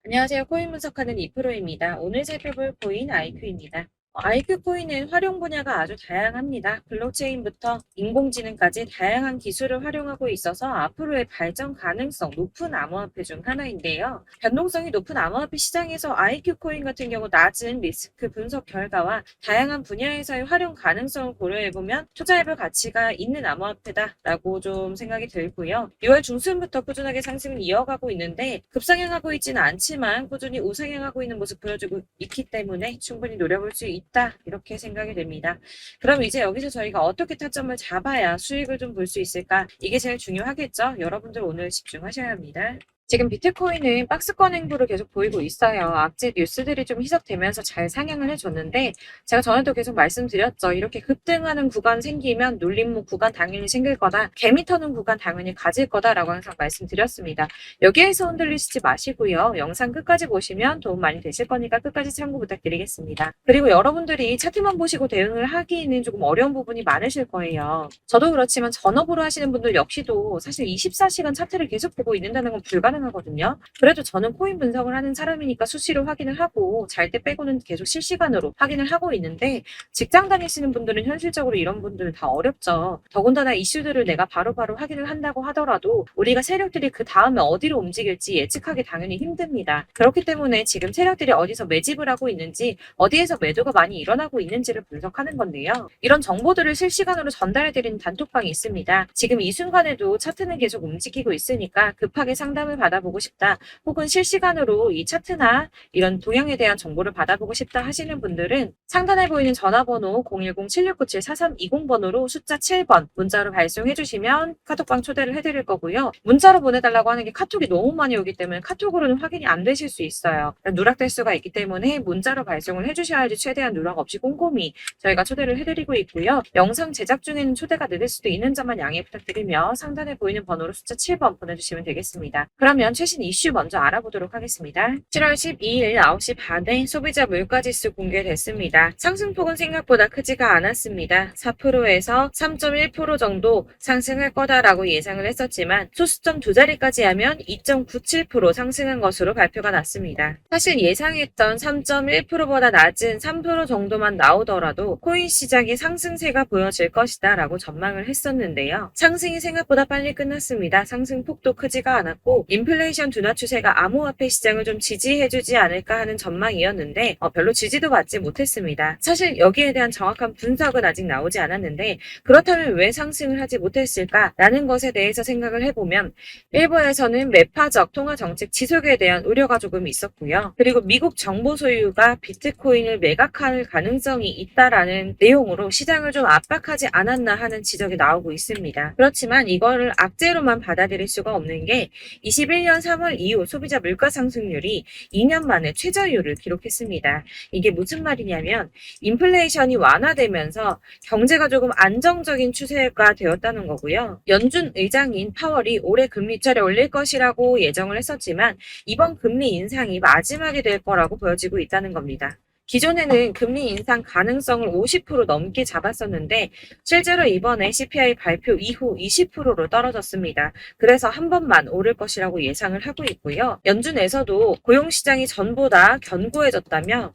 안녕하세요. 코인 분석하는 이프로입니다. 오늘 살펴볼 코인 IQ입니다. IQ 코인은 활용 분야가 아주 다양합니다. 블록체인부터 인공지능까지 다양한 기술을 활용하고 있어서 앞으로의 발전 가능성 높은 암호화폐 중 하나인데요. 변동성이 높은 암호화폐 시장에서 IQ 코인 같은 경우 낮은 리스크 분석 결과와 다양한 분야에서의 활용 가능성을 고려해보면 투자해볼 가치가 있는 암호화폐다라고 좀 생각이 들고요. 6월 중순부터 꾸준하게 상승을 이어가고 있는데 급상향하고 있지는 않지만 꾸준히 우상향하고 있는 모습 보여주고 있기 때문에 충분히 노려볼 수 있다 이렇게 생각이 됩니다. 그럼 이제 여기서 저희가 어떻게 타점을 잡아야 수익을 좀 볼 수 있을까? 이게 제일 중요하겠죠? 여러분들 오늘 집중하셔야 합니다. 지금 비트코인은 박스권 행보를 계속 보이고 있어요. 악재 뉴스들이 좀 희석되면서 잘 상향을 해줬는데 제가 전에도 계속 말씀드렸죠. 이렇게 급등하는 구간 생기면 눌림목 구간 당연히 생길 거다. 개미 터는 구간 당연히 가질 거다라고 항상 말씀드렸습니다. 여기에서 흔들리시지 마시고요. 영상 끝까지 보시면 도움 많이 되실 거니까 끝까지 참고 부탁드리겠습니다. 그리고 여러분들이 차트만 보시고 대응을 하기에는 조금 어려운 부분이 많으실 거예요. 저도 그렇지만 전업으로 하시는 분들 역시도 사실 24시간 차트를 계속 보고 있는다는 건 불가능하거든요. 그래도 저는 코인 분석을 하는 사람이니까 수시로 확인을 하고 잘 때 빼고는 계속 실시간으로 확인을 하고 있는데 직장 다니시는 분들은 현실적으로 이런 분들은 다 어렵죠. 더군다나 이슈들을 내가 바로바로 확인을 한다고 하더라도 우리가 세력들이 그 다음에 어디로 움직일지 예측하기 당연히 힘듭니다. 그렇기 때문에 지금 세력들이 어디서 매집을 하고 있는지 어디에서 매도가 많이 일어나고 있는지를 분석하는 건데요. 이런 정보들을 실시간으로 전달해드리는 단톡방이 있습니다. 지금 이 순간에도 차트는 계속 움직이고 있으니까 급하게 상담을 받아보고 싶다. 혹은 실시간으로 이 차트나 이런 동향에 대한 정보를 받아보고 싶다 하시는 분들은 상단에 보이는 전화번호 010-7697-4320번으로 숫자 7번 문자로 발송해 주시면 카톡방 초대를 해드릴 거고요. 문자로 보내달라고 하는 게 카톡이 너무 많이 오기 때문에 카톡으로는 확인이 안 되실 수 있어요. 누락될 수가 있기 때문에 문자로 발송을 해주셔야지 최대한 누락 없이 꼼꼼히 저희가 초대를 해드리고 있고요. 영상 제작 중에는 초대가 늦을 수도 있는 점만 양해 부탁드리며 상단에 보이는 번호로 숫자 7번 보내주시면 되겠습니다. 그러면 최신 이슈 먼저 알아보도록 하겠습니다. 7월 12일 9시 반에 소비자 물가지수 공개됐습니다. 상승폭은 생각보다 크지가 않았습니다. 4%에서 3.1% 정도 상승할 거다라고 예상을 했었지만 소수점 두 자리까지 하면 2.97% 상승한 것으로 발표가 났습니다. 사실 예상했던 3.1%보다 낮은 3% 정도만 나오더라도 코인 시장의 상승세가 보여질 것이다 라고 전망을 했었는데요. 상승이 생각보다 빨리 끝났습니다. 상승폭도 크지가 않았고 인플레이션 둔화 추세가 암호화폐 시장을 좀 지지해주지 않을까 하는 전망이었는데 별로 지지도 받지 못했습니다. 사실 여기에 대한 정확한 분석은 아직 나오지 않았는데 그렇다면 왜 상승을 하지 못했을까라는 것에 대해서 생각을 해보면 일부에서는 매파적 통화 정책 지속에 대한 우려가 조금 있었고요. 그리고 미국 정보 소유가 비트코인을 매각할 가능성이 있다라는 내용으로 시장을 좀 압박하지 않았나 하는 지적이 나오고 있습니다. 그렇지만 이거를 악재로만 받아들일 수가 없는 게 21년 3월 이후 소비자 물가 상승률이 2년 만에 최저율을 기록했습니다. 이게 무슨 말이냐면 인플레이션이 완화되면서 경제가 조금 안정적인 추세가 되었다는 거고요. 연준 의장인 파월이 올해 금리 를 올릴 것이라고 예정을 했었지만 이번 금리 인상이 마지막이 될 거라고 보여지고 있다는 겁니다. 기존에는 금리 인상 가능성을 50% 넘게 잡았었는데 실제로 이번에 CPI 발표 이후 20%로 떨어졌습니다. 그래서 한 번만 오를 것이라고 예상을 하고 있고요. 연준에서도 고용시장이 전보다 견고해졌다며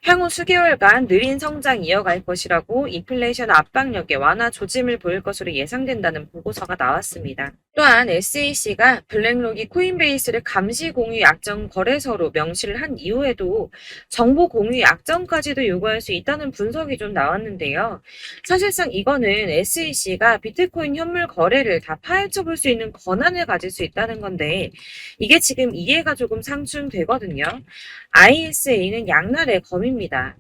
향후 수개월간 느린 성장 이어갈 것이라고 인플레이션 압박력에 완화 조짐을 보일 것으로 예상된다는 보고서가 나왔습니다. 또한 SEC가 블랙록이 코인베이스를 감시 공유 약정 거래소로 명시를 한 이후에도 정보 공유 약정까지도 요구할 수 있다는 분석이 좀 나왔는데요. 사실상 이거는 SEC가 비트코인 현물 거래를 다 파헤쳐 볼 수 있는 권한을 가질 수 있다는 건데 이게 지금 이해가 조금 상충되거든요. ISA는 양날의 검입니다.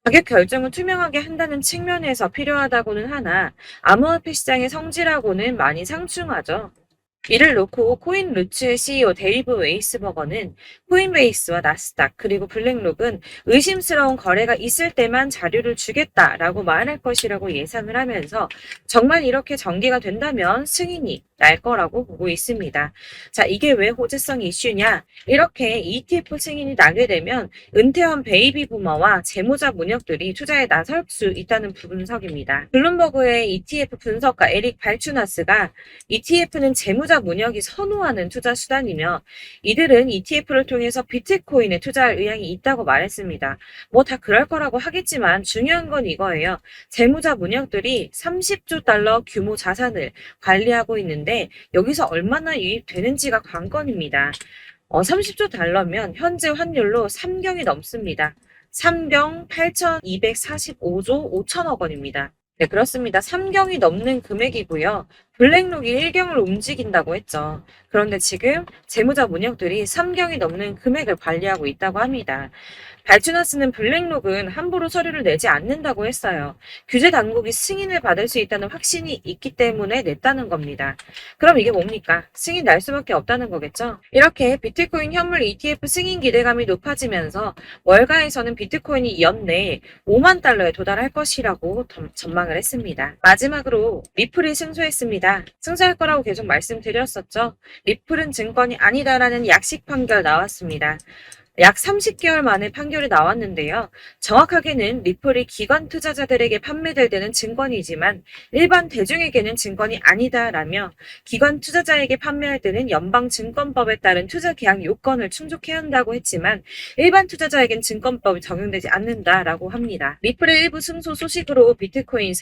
가격 결정을 투명하게 한다는 측면에서 필요하다고는 하나 암호화폐 시장의 성질하고는 많이 상충하죠. 이를 놓고 코인루츠의 CEO 데이브 웨이스버거는 코인베이스와 나스닥 그리고 블랙록은 의심스러운 거래가 있을 때만 자료를 주겠다라고 말할 것이라고 예상을 하면서 정말 이렇게 전개가 된다면 승인이 날 거라고 보고 있습니다. 자, 이게 왜 호재성 이슈냐? 이렇게 ETF 승인이 나게 되면 은퇴한 베이비 부머와 재무자 문역들이 투자에 나설 수 있다는 분석입니다. 블룸버그의 ETF 분석가 에릭 발추나스가 ETF는 재무자 재무자 문혁이 선호하는 투자 수단이며 이들은 ETF를 통해서 비트코인에 투자할 의향이 있다고 말했습니다. 뭐 다 그럴 거라고 하겠지만 중요한 건 이거예요. 재무자 문혁들이 30조 달러 규모 자산을 관리하고 있는데 여기서 얼마나 유입되는지가 관건입니다. 30조 달러면 현재 환율로 3경이 넘습니다. 3경 8,245조 5천억 원입니다. 네, 그렇습니다. 3경이 넘는 금액이고요. 블랙록이 1경을 움직인다고 했죠. 그런데 지금 재무자 문혁들이 3경이 넘는 금액을 관리하고 있다고 합니다. 발주나스는 블랙록은 함부로 서류를 내지 않는다고 했어요. 규제 당국이 승인을 받을 수 있다는 확신이 있기 때문에 냈다는 겁니다. 그럼 이게 뭡니까? 승인 날 수밖에 없다는 거겠죠? 이렇게 비트코인 현물 ETF 승인 기대감이 높아지면서 월가에서는 비트코인이 연내에 5만 달러에 도달할 것이라고 전망을 했습니다. 마지막으로 리플이 승소했습니다. 승소할 거라고 계속 말씀드렸었죠. 리플은 증권이 아니다라는 약식 판결 나왔습니다. 약 30개월 만에 판결이 나왔는데요. 정확하게는 리플이 기관 투자자들에게 판매될 때는 증권이지만 일반 대중에게는 증권이 아니다라며 기관 투자자에게 판매할 때는 연방증권법에 따른 투자 계약 요건을 충족해야 한다고 했지만 일반 투자자에겐 증권법이 적용되지 않는다라고 합니다. 리플의 일부 승소 소식으로 비트코인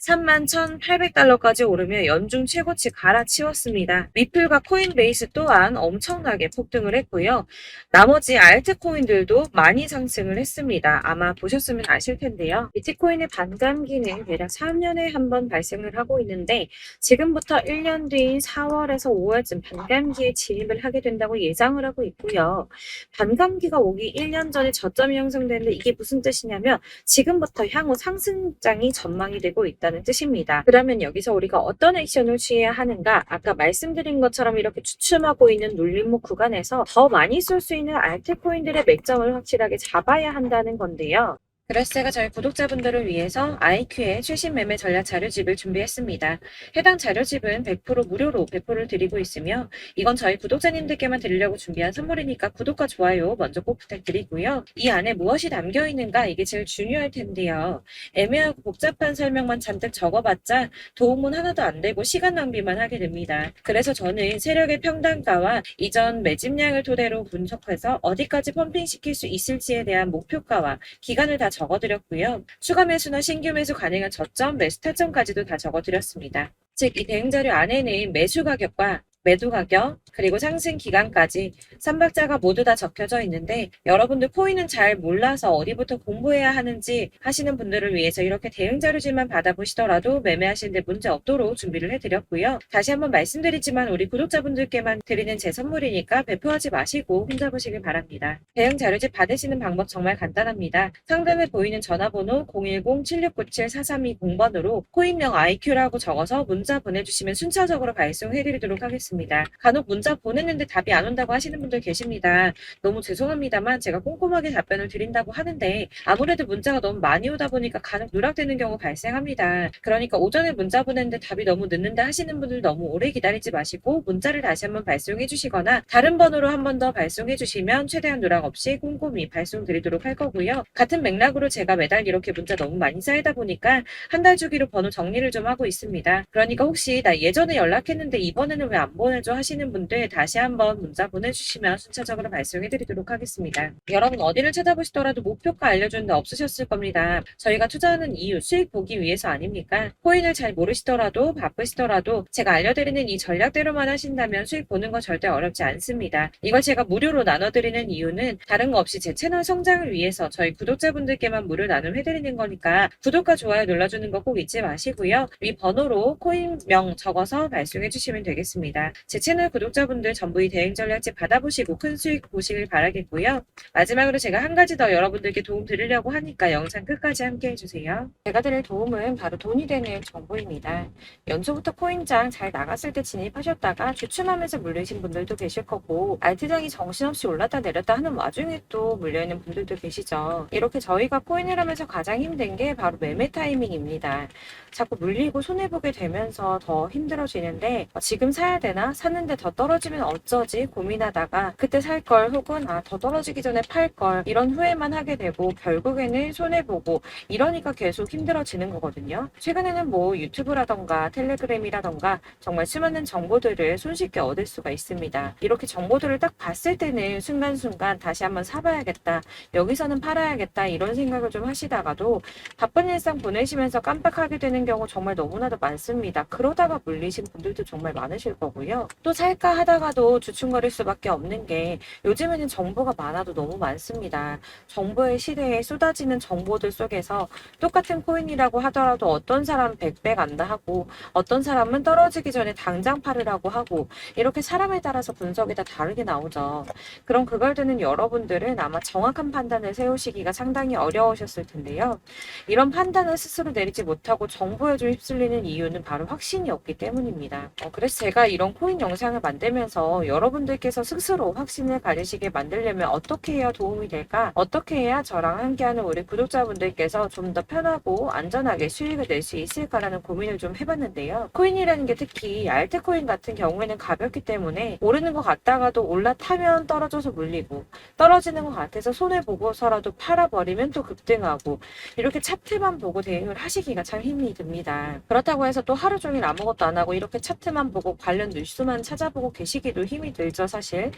31,800달러까지 오르며 연중 최고치 갈아치웠습니다. 리플과 코인베이스 또한 엄청나게 폭등을 했고요. 나머지 알트코인들도 많이 상승을 했습니다. 아마 보셨으면 아실 텐데요. 비트코인의 반감기는 대략 3년에 한 번 발생을 하고 있는데 지금부터 1년 뒤인 4월에서 5월쯤 반감기에 진입을 하게 된다고 예상을 하고 있고요. 반감기가 오기 1년 전에 저점이 형성되는데 이게 무슨 뜻이냐면 지금부터 향후 상승장이 전망이 되고 있다는 뜻입니다. 그러면 여기서 우리가 어떤 액션을 취해야 하는가? 아까 말씀드린 것처럼 이렇게 추춤하고 있는 눌림목 구간에서 더 많이 쏠 수 있는 알트코인들의 맥점을 확실하게 잡아야 한다는 건데요. 그래서 제가 저희 구독자분들을 위해서 IQ의 최신 매매 전략 자료집을 준비했습니다. 해당 자료집은 100% 무료로 배포를 드리고 있으며 이건 저희 구독자님들께만 드리려고 준비한 선물이니까 구독과 좋아요 먼저 꼭 부탁드리고요. 이 안에 무엇이 담겨 있는가 이게 제일 중요할 텐데요. 애매하고 복잡한 설명만 잔뜩 적어봤자 도움은 하나도 안 되고 시간 낭비만 하게 됩니다. 그래서 저는 세력의 평단가와 이전 매집량을 토대로 분석해서 어디까지 펌핑시킬 수 있을지에 대한 목표가와 기간을 다 적어드렸고요. 추가 매수나 신규 매수 가능한 저점, 매수 타점까지도 다 적어드렸습니다. 즉, 이 대응 자료 안에는 매수 가격과 매도 가격, 그리고 상승 기간까지 3박자가 모두 다 적혀져 있는데 여러분들 코인은 잘 몰라서 어디부터 공부해야 하는지 하시는 분들을 위해서 이렇게 대응 자료집만 받아보시더라도 매매하시는데 문제 없도록 준비를 해드렸고요. 다시 한번 말씀드리지만 우리 구독자분들께만 드리는 제 선물이니까 배포하지 마시고 혼자 보시길 바랍니다. 대응 자료집 받으시는 방법 정말 간단합니다. 상단에 보이는 전화번호 010-7697-4320번으로 코인명 IQ라고 적어서 문자 보내주시면 순차적으로 발송해드리도록 하겠습니다. 간혹 문자 보냈는데 답이 안 온다고 하시는 분들 계십니다. 너무 죄송합니다만 제가 꼼꼼하게 답변을 드린다고 하는데 아무래도 문자가 너무 많이 오다 보니까 간혹 누락되는 경우 발생합니다. 그러니까 오전에 문자 보냈는데 답이 너무 늦는데 하시는 분들 너무 오래 기다리지 마시고 문자를 다시 한번 발송해 주시거나 다른 번호로 한 번 더 발송해 주시면 최대한 누락 없이 꼼꼼히 발송 드리도록 할 거고요. 같은 맥락으로 제가 매달 이렇게 문자 너무 많이 쌓이다 보니까 한 달 주기로 번호 정리를 좀 하고 있습니다. 그러니까 혹시 나 예전에 연락했는데 이번에는 왜 안 보내줘 하시는 분들 다시 한번 문자 보내주시면 순차적으로 발송해드리도록 하겠습니다. 여러분 어디를 찾아보시더라도 목표가 알려주는데 없으셨을 겁니다. 저희가 투자하는 이유 수익 보기 위해서 아닙니까? 코인을 잘 모르시더라도 바쁘시더라도 제가 알려드리는 이 전략대로만 하신다면 수익 보는 거 절대 어렵지 않습니다. 이걸 제가 무료로 나눠드리는 이유는 다른 거 없이 제 채널 성장을 위해서 저희 구독자분들께만 무료 나눔해드리는 거니까 구독과 좋아요 눌러주는 거 꼭 잊지 마시고요. 이 번호로 코인명 적어서 발송해주시면 되겠습니다. 제 채널 구독자분들 전부 이 대응 전략집 받아보시고 큰 수익 보시길 바라겠고요. 마지막으로 제가 한 가지 더 여러분들께 도움 드리려고 하니까 영상 끝까지 함께 해주세요. 제가 드릴 도움은 바로 돈이 되는 정보입니다. 연초부터 코인장 잘 나갔을 때 진입하셨다가 주춤하면서 물리신 분들도 계실 거고 알트장이 정신없이 올랐다 내렸다 하는 와중에 또 물려있는 분들도 계시죠. 이렇게 저희가 코인을 하면서 가장 힘든 게 바로 매매 타이밍입니다. 자꾸 물리고 손해보게 되면서 더 힘들어지는데 지금 사야 되나 혹여나 샀는데 더 떨어지면 어쩌지 고민하다가 그때 살 걸 혹은 더 떨어지기 전에 팔 걸 이런 후회만 하게 되고 결국에는 손해보고 이러니까 계속 힘들어지는 거거든요. 최근에는 뭐 유튜브라던가 텔레그램이라던가 정말 수많은 정보들을 손쉽게 얻을 수가 있습니다. 이렇게 정보들을 딱 봤을 때는 순간순간 다시 한번 사봐야겠다, 여기서는 팔아야겠다 이런 생각을 좀 하시다가도 바쁜 일상 보내시면서 깜빡하게 되는 경우 정말 너무나도 많습니다. 그러다가 물리신 분들도 정말 많으실 거고요. 또 살까 하다가도 주춤거릴 수밖에 없는 게 요즘에는 정보가 많아도 너무 많습니다. 정보의 시대에 쏟아지는 정보들 속에서 똑같은 코인이라고 하더라도 어떤 사람은 100배 간다 하고 어떤 사람은 떨어지기 전에 당장 팔으라고 하고 이렇게 사람에 따라서 분석이 다 다르게 나오죠. 그럼 그걸 듣는 여러분들은 아마 정확한 판단을 세우시기가 상당히 어려우셨을 텐데요. 이런 판단을 스스로 내리지 못하고 정보에 좀 휩쓸리는 이유는 바로 확신이 없기 때문입니다. 그래서 제가 이런 코인 영상을 만들면서 여러분들께서 스스로 확신을 가지시게 만들려면 어떻게 해야 도움이 될까? 어떻게 해야 저랑 함께하는 우리 구독자분들께서 좀 더 편하고 안전하게 수익을 낼 수 있을까라는 고민을 좀 해봤는데요. 코인이라는 게 특히 알트코인 같은 경우에는 가볍기 때문에 오르는 것 같다가도 올라타면 떨어져서 물리고 떨어지는 것 같아서 손해보고서라도 팔아버리면 또 급등하고 이렇게 차트만 보고 대응을 하시기가 참 힘이 듭니다. 그렇다고 해서 또 하루 종일 아무것도 안 하고 이렇게 차트만 보고 관련 뉴스만 찾아보고 계시기도 힘이 들죠, 사실.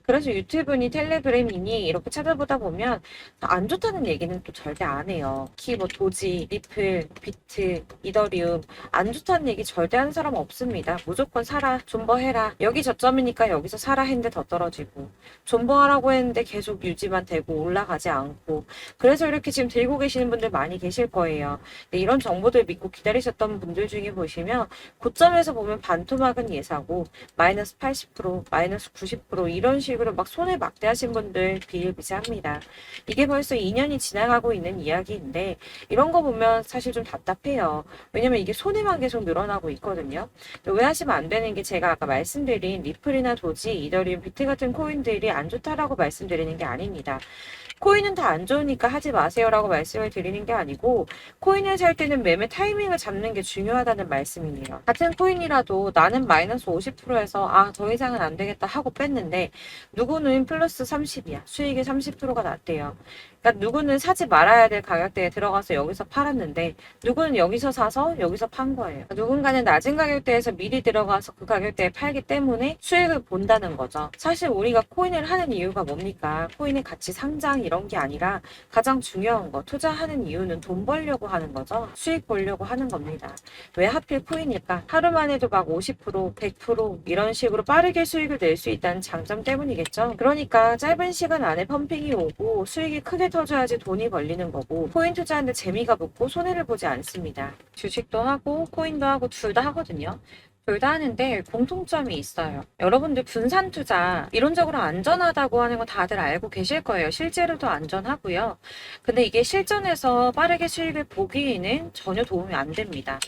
그래서 유튜브니 텔레그램이니 이렇게 찾아보다 보면 안 좋다는 얘기는 또 절대 안 해요. 특히 뭐 도지, 리플, 비트, 이더리움 안 좋다는 얘기 절대 하는 사람 없습니다. 무조건 사라, 존버해라. 여기 저점이니까 여기서 사라 했는데 더 떨어지고 존버하라고 했는데 계속 유지만 되고 올라가지 않고 그래서 이렇게 지금 들고 계시는 분들 많이 계실 거예요. 근데 이런 정보들 믿고 기다리셨던 분들 중에 보시면 고점에서 보면 반토막은 예사고 마이너스 80%, 마이너스 90% 이런 식으로 막 손해 막대하신 분들 비일비재합니다. 이게 벌써 2년이 지나가고 있는 이야기인데 이런 거 보면 사실 좀 답답해요. 왜냐면 이게 손해만 계속 늘어나고 있거든요. 오해하시면 안 되는 게 제가 아까 말씀드린 리플이나 도지, 이더리움, 비트 같은 코인들이 안 좋다라고 말씀드리는 게 아닙니다. 코인은 다 안 좋으니까 하지 마세요라고 말씀을 드리는 게 아니고 코인을 살 때는 매매 타이밍을 잡는 게 중요하다는 말씀이에요. 같은 코인이라도 나는 마이너스 50%에서 더 이상은 안 되겠다 하고 뺐는데 누구는 플러스 30이야. 수익이 30%가 났대요. 그러니까 누구는 사지 말아야 될 가격대에 들어가서 여기서 팔았는데 누구는 여기서 사서 여기서 판 거예요. 누군가는 낮은 가격대에서 미리 들어가서 그 가격대에 팔기 때문에 수익을 본다는 거죠. 사실 우리가 코인을 하는 이유가 뭡니까? 코인의 가치 상장 이런 게 아니라 가장 중요한 거 투자하는 이유는 돈 벌려고 하는 거죠. 수익 보려고 하는 겁니다. 왜 하필 코인일까? 하루만 해도 막 50%, 100% 이런 식으로 빠르게 수익을 낼 수 있다는 장점 때문이겠죠. 그러니까 짧은 시간 안에 펌핑이 오고 수익이 크게 터져야지 돈이 벌리는 거고 코인 투자하는데 재미가 붙고 손해를 보지 않습니다. 주식도 하고 코인도 하고 둘 다 하거든요. 둘 다 하는데 공통점이 있어요. 여러분들 분산 투자 이론적으로 안전하다고 하는 거 다들 알고 계실 거예요. 실제로도 안전하고요. 근데 이게 실전에서 빠르게 수익을 보기에는 전혀 도움이 안 됩니다.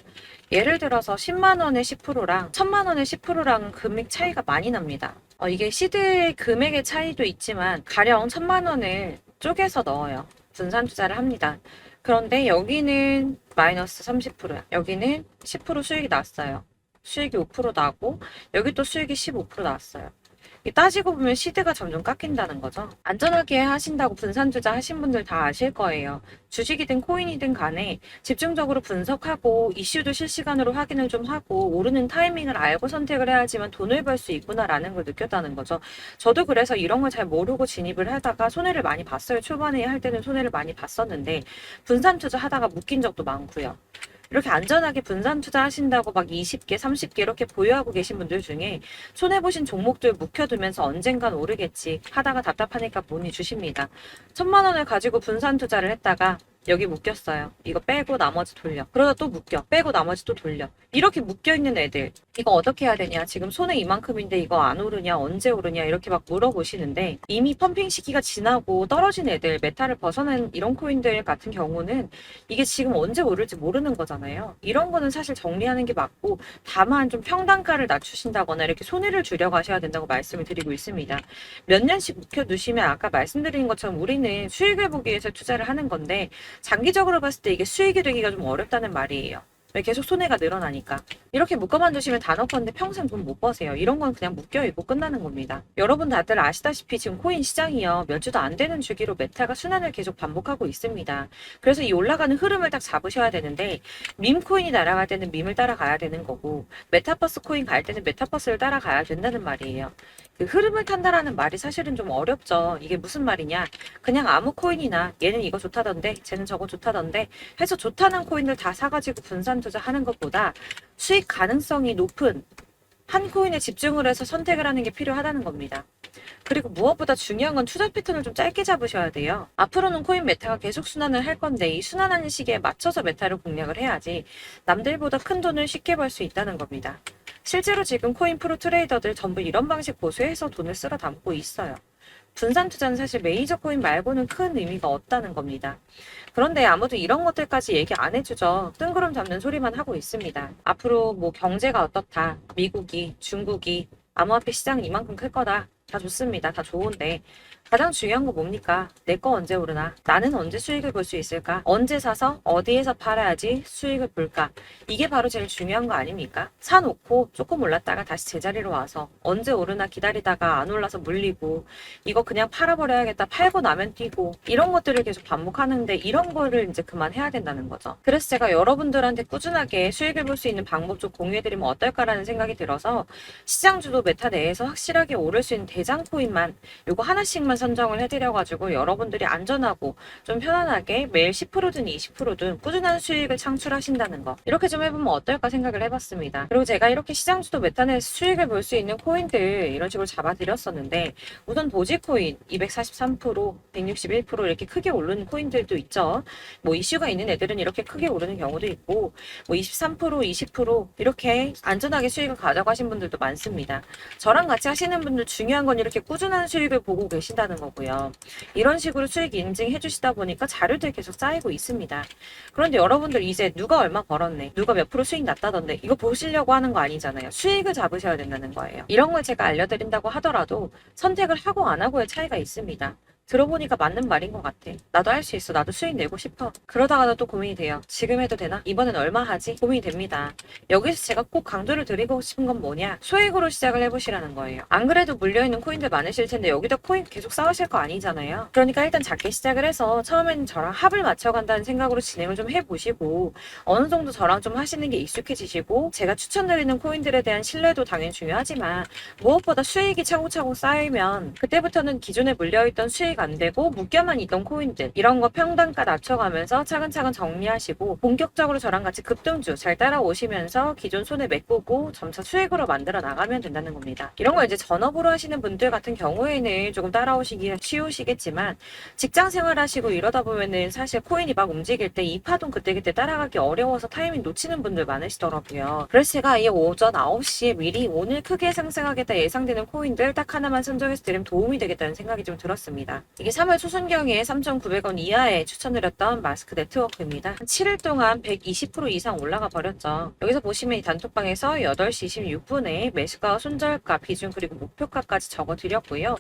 예를 들어서 10만 원의 10%랑 1000만 원의 10%랑 금액 차이가 많이 납니다. 이게 시드의 금액의 차이도 있지만 가령 1000만 원을 쪼개서 넣어요. 분산 투자를 합니다. 그런데 여기는 마이너스 30%야. 여기는 10% 수익이 났어요. 수익이 5% 나고 여기 또 수익이 15% 나왔어요. 따지고 보면 시드가 점점 깎인다는 거죠. 안전하게 하신다고 분산 투자 하신 분들 다 아실 거예요. 주식이든 코인이든 간에 집중적으로 분석하고 이슈도 실시간으로 확인을 좀 하고 오르는 타이밍을 알고 선택을 해야지만 돈을 벌 수 있구나라는 걸 느꼈다는 거죠. 저도 그래서 이런 걸 잘 모르고 진입을 하다가 손해를 많이 봤어요. 초반에 할 때는 손해를 많이 봤었는데 분산 투자 하다가 묶인 적도 많고요. 이렇게 안전하게 분산 투자하신다고 막 20개, 30개 이렇게 보유하고 계신 분들 중에 손해보신 종목들 묵혀두면서 언젠간 오르겠지 하다가 답답하니까 문의 주십니다. 1000만 원을 가지고 분산 투자를 했다가 여기 묶였어요. 이거 빼고 나머지 돌려. 그러다 또 묶여. 빼고 나머지 또 돌려. 이렇게 묶여있는 애들 이거 어떻게 해야 되냐, 지금 손해 이만큼인데 이거 안 오르냐, 언제 오르냐 이렇게 막 물어보시는데 이미 펌핑 시기가 지나고 떨어진 애들, 메타를 벗어난 이런 코인들 같은 경우는 이게 지금 언제 오를지 모르는 거잖아요. 이런 거는 사실 정리하는 게 맞고 다만 좀 평단가를 낮추신다거나 이렇게 손해를 줄여 가셔야 된다고 말씀을 드리고 있습니다. 몇 년씩 묵혀두시면 아까 말씀드린 것처럼 우리는 수익을 보기 위해서 투자를 하는 건데 장기적으로 봤을 때 이게 수익이 되기가 좀 어렵다는 말이에요. 왜 계속 손해가 늘어나니까. 이렇게 묶어만 두시면 단어컨대 평생 돈 못 버세요. 이런 건 그냥 묶여있고 끝나는 겁니다. 여러분 다들 아시다시피 지금 코인 시장이요. 몇 주도 안 되는 주기로 메타가 순환을 계속 반복하고 있습니다. 그래서 이 올라가는 흐름을 딱 잡으셔야 되는데 밈 코인이 날아갈 때는 밈을 따라가야 되는 거고 메타버스 코인 갈 때는 메타버스를 따라가야 된다는 말이에요. 그 흐름을 탄다라는 말이 사실은 좀 어렵죠. 이게 무슨 말이냐. 그냥 아무 코인이나 얘는 이거 좋다던데 쟤는 저거 좋다던데 해서 좋다는 코인들 다 사가지고 분산 투자하는 것보다 수익 가능성이 높은 한 코인에 집중을 해서 선택을 하는 게 필요하다는 겁니다. 그리고 무엇보다 중요한 건 투자 패턴을 좀 짧게 잡으셔야 돼요. 앞으로는 코인 메타가 계속 순환을 할 건데 이 순환하는 시기에 맞춰서 메타를 공략을 해야지 남들보다 큰 돈을 쉽게 벌 수 있다는 겁니다. 실제로 지금 코인 프로 트레이더들 전부 이런 방식 고수해서 돈을 쓸어 담고 있어요. 분산 투자는 사실 메이저 코인 말고는 큰 의미가 없다는 겁니다. 그런데 아무도 이런 것들까지 얘기 안 해주죠. 뜬구름 잡는 소리만 하고 있습니다. 앞으로 뭐 경제가 어떻다, 미국이, 중국이, 암호화폐 시장이 이만큼 클 거다. 다 좋습니다. 다 좋은데 가장 중요한 거 뭡니까? 내 거 언제 오르나? 나는 언제 수익을 볼 수 있을까? 언제 사서 어디에서 팔아야지 수익을 볼까? 이게 바로 제일 중요한 거 아닙니까? 사놓고 조금 올랐다가 다시 제자리로 와서 언제 오르나 기다리다가 안 올라서 물리고 이거 그냥 팔아버려야겠다 팔고 나면 뛰고 이런 것들을 계속 반복하는데 이런 거를 이제 그만해야 된다는 거죠. 그래서 제가 여러분들한테 꾸준하게 수익을 볼 수 있는 방법 좀 공유해드리면 어떨까라는 생각이 들어서 시장주도 메타 내에서 확실하게 오를 수 있는 대장 코인만 요거 하나씩만 선정을 해드려가지고 여러분들이 안전하고 좀 편안하게 매일 10%든 20%든 꾸준한 수익을 창출하신다는 거 이렇게 좀 해보면 어떨까 생각을 해봤습니다. 그리고 제가 이렇게 시장주도 메타내에서 수익을 볼 수 있는 코인들 이런 식으로 잡아드렸었는데 우선 도지코인 243%, 161% 이렇게 크게 오르는 코인들도 있죠. 뭐 이슈가 있는 애들은 이렇게 크게 오르는 경우도 있고 뭐 23%, 20% 이렇게 안전하게 수익을 가져가신 분들도 많습니다. 저랑 같이 하시는 분들 중요한 건 이렇게 꾸준한 수익을 보고 계신다는 거고요. 이런 식으로 수익 인증해 주시다 보니까 자료들이 계속 쌓이고 있습니다. 그런데 여러분들 이제 누가 얼마 벌었네, 누가 몇 프로 수익 났다던데 이거 보시려고 하는 거 아니잖아요. 수익을 잡으셔야 된다는 거예요. 이런 걸 제가 알려드린다고 하더라도 선택을 하고 안 하고의 차이가 있습니다. 들어보니까 맞는 말인 것 같아. 나도 할 수 있어. 나도 수익 내고 싶어. 그러다가도 또 고민이 돼요. 지금 해도 되나? 이번엔 얼마 하지? 고민이 됩니다. 여기서 제가 꼭 강조를 드리고 싶은 건 뭐냐? 소액으로 시작을 해보시라는 거예요. 안 그래도 물려있는 코인들 많으실 텐데 여기다 코인 계속 쌓으실 거 아니잖아요. 그러니까 일단 작게 시작을 해서 처음에는 저랑 합을 맞춰간다는 생각으로 진행을 좀 해보시고 어느 정도 저랑 좀 하시는 게 익숙해지시고 제가 추천드리는 코인들에 대한 신뢰도 당연히 중요하지만 무엇보다 수익이 차곡차곡 쌓이면 그때부터는 기존에 물려있던 수익 안 되고 묶여만 있던 코인들 이런 거 평단가 낮춰가면서 차근차근 정리하시고 본격적으로 저랑 같이 급등주 잘 따라오시면서 기존 손해 메꾸고 점차 수익으로 만들어 나가면 된다는 겁니다. 이런 걸 이제 전업으로 하시는 분들 같은 경우에는 조금 따라오시기 쉬우시겠지만 직장 생활하시고 이러다 보면은 사실 코인이 막 움직일 때 이 파동 그때그때 따라가기 어려워서 타이밍 놓치는 분들 많으시더라고요. 그래서 제가 이 오전 9시에 미리 오늘 크게 상승하겠다 예상되는 코인들 딱 하나만 선정해서 드리면 도움이 되겠다는 생각이 좀 들었습니다. 이게 3월 초순경에 3,900원 이하에 추천드렸던 마스크 네트워크입니다. 7일 동안 120% 이상 올라가 버렸죠. 여기서 보시면 이 단톡방에서 8시 26분에 매수가, 손절가, 비중 그리고 목표가까지 적어드렸고요.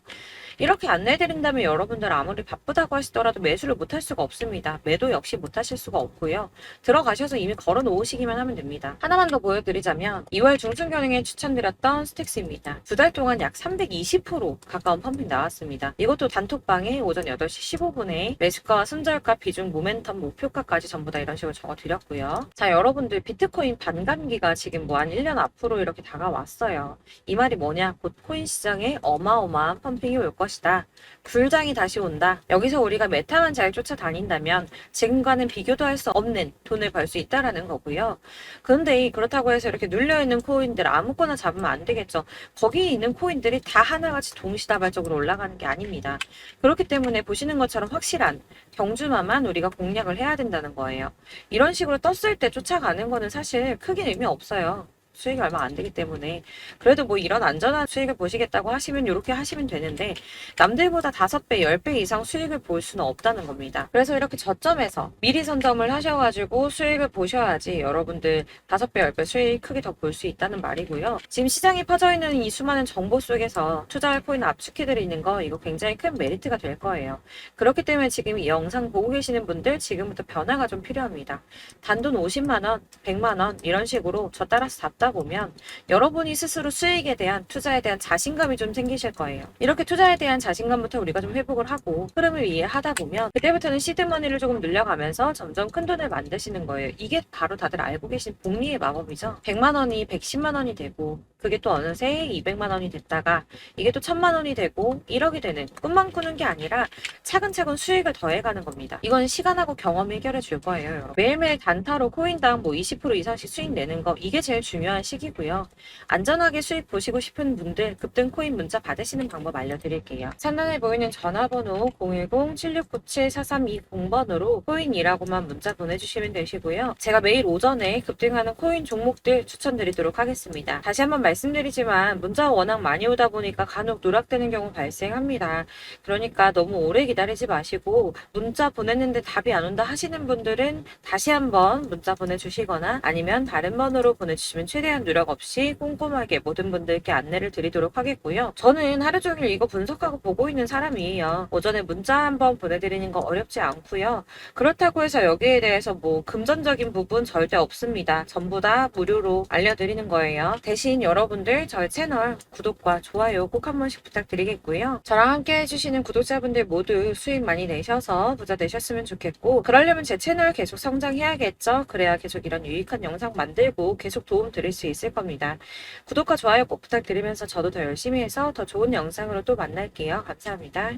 이렇게 안내해드린다면 여러분들 아무리 바쁘다고 하시더라도 매수를 못할 수가 없습니다. 매도 역시 못하실 수가 없고요. 들어가셔서 이미 걸어 놓으시기만 하면 됩니다. 하나만 더 보여드리자면 2월 중순경에 추천드렸던 스택스입니다. 2달 동안 약 320% 가까운 펌핑 나왔습니다. 이것도 단톡방에 오전 8시 15분에 매수가, 손절가, 비중, 모멘텀, 목표가까지 전부 다 이런 식으로 적어드렸고요. 자, 여러분들 비트코인 반감기가 지금 뭐 한 1년 앞으로 이렇게 다가왔어요. 이 말이 뭐냐? 곧 코인 시장에 어마어마한 펌핑이 올 것이다. 불장이 다시 온다. 여기서 우리가 메타만 잘 쫓아다닌다면 지금과는 비교도 할 수 없는 돈을 벌 수 있다라는 거고요. 그런데 그렇다고 해서 이렇게 눌려있는 코인들 아무거나 잡으면 안 되겠죠. 거기 있는 코인들이 다 하나같이 동시다발적으로 올라가는 게 아닙니다. 그렇기 때문에 보시는 것처럼 확실한 경주마만 우리가 공략을 해야 된다는 거예요. 이런 식으로 떴을 때 쫓아가는 거는 사실 크게 의미 없어요. 수익이 얼마 안 되기 때문에 그래도 뭐 이런 안전한 수익을 보시겠다고 하시면 이렇게 하시면 되는데 남들보다 5배, 10배 이상 수익을 볼 수는 없다는 겁니다. 그래서 이렇게 저점에서 미리 선점을 하셔가지고 수익을 보셔야지 여러분들 5배, 10배 수익 크게 더 볼 수 있다는 말이고요. 지금 시장에 퍼져 있는 이 수많은 정보 속에서 투자할 코인을 압축해드리는 거 이거 굉장히 큰 메리트가 될 거예요. 그렇기 때문에 지금 이 영상 보고 계시는 분들 지금부터 변화가 좀 필요합니다. 단돈 50만원, 100만원 이런 식으로 저 따라서 잡다 보면 여러분이 스스로 수익에 대한 투자에 대한 자신감이 좀 생기실 거예요. 이렇게 투자에 대한 자신감부터 우리가 좀 회복을 하고 흐름을 이해하다 보면 그때부터는 시드머니를 조금 늘려가면서 점점 큰 돈을 만드시는 거예요. 이게 바로 다들 알고 계신 복리의 마법이죠. 100만원이 110만원이 되고 그게 또 어느새 200만원이 됐다가 이게 또 1000만원이 되고 1억이 되는 꿈만 꾸는 게 아니라 차근차근 수익을 더해가는 겁니다. 이건 시간하고 경험이 해결해 줄 거예요. 여러분. 매일매일 단타로 코인당 뭐 20% 이상씩 수익 내는 거 이게 제일 중요한 시기고요. 안전하게 수익 보시고 싶은 분들 급등 코인 문자 받으시는 방법 알려드릴게요. 상단에 보이는 전화번호 010-7697-4320번으로 코인이라고만 문자 보내주시면 되시고요. 제가 매일 오전에 급등하는 코인 종목들 추천드리도록 하겠습니다. 다시 한번 말씀드리지만 문자가 워낙 많이 오다 보니까 간혹 누락되는 경우 발생합니다. 그러니까 너무 오래 기다리지 마시고 문자 보냈는데 답이 안 온다 하시는 분들은 다시 한번 문자 보내주시거나 아니면 다른 번호로 보내주시면 최대한 누락 없이 꼼꼼하게 모든 분들께 안내를 드리도록 하겠고요. 저는 하루 종일 이거 분석하고 보고 있는 사람이에요. 오전에 문자 한번 보내드리는 거 어렵지 않고요. 그렇다고 해서 여기에 대해서 뭐 금전적인 부분 절대 없습니다. 전부 다 무료로 알려드리는 거예요. 대신 여러분들 저희 채널 구독과 좋아요 꼭 한 번씩 부탁드리겠고요. 저랑 함께 해주시는 구독자분들 모두 수익 많이 내셔서 부자 되셨으면 좋겠고 그러려면 제 채널 계속 성장해야겠죠. 그래야 계속 이런 유익한 영상 만들고 계속 도움 드릴 수 있을 겁니다. 구독과 좋아요 꼭 부탁드리면서 저도 더 열심히 해서 더 좋은 영상으로 또 만날게요. 감사합니다.